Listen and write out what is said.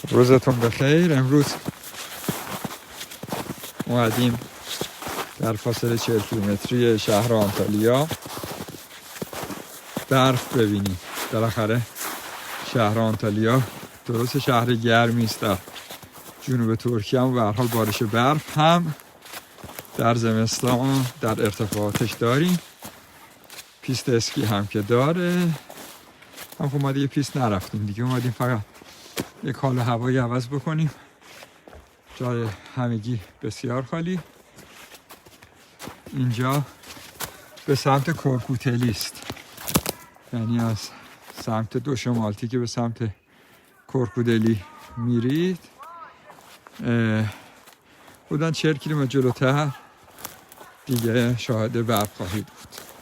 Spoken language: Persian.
روزتون بخیر. امروز اومدیم در فاصله 40 کیلومتری شهر آنتالیا برف ببینیم. بالاخره شهر آنتالیا درست شهر گرمی است در جنوب ترکیه، اما به هر حال بارش برف هم در زمستان در ارتفاعاتش داریم. پیست اسکی هم که داره، هم خب ما دیگه پیست نرفتیم دیگه، اومدیم فقط یک حال هوایی عوض بکنیم. جای همگی بسیار خالی. اینجا به سمت کورکوتلی است، یعنی از سمت دو شمالتی که به سمت کورکوتلی میرید بودن 40 کیلومتر جلوتر دیگه شاهد برف خواهید بود.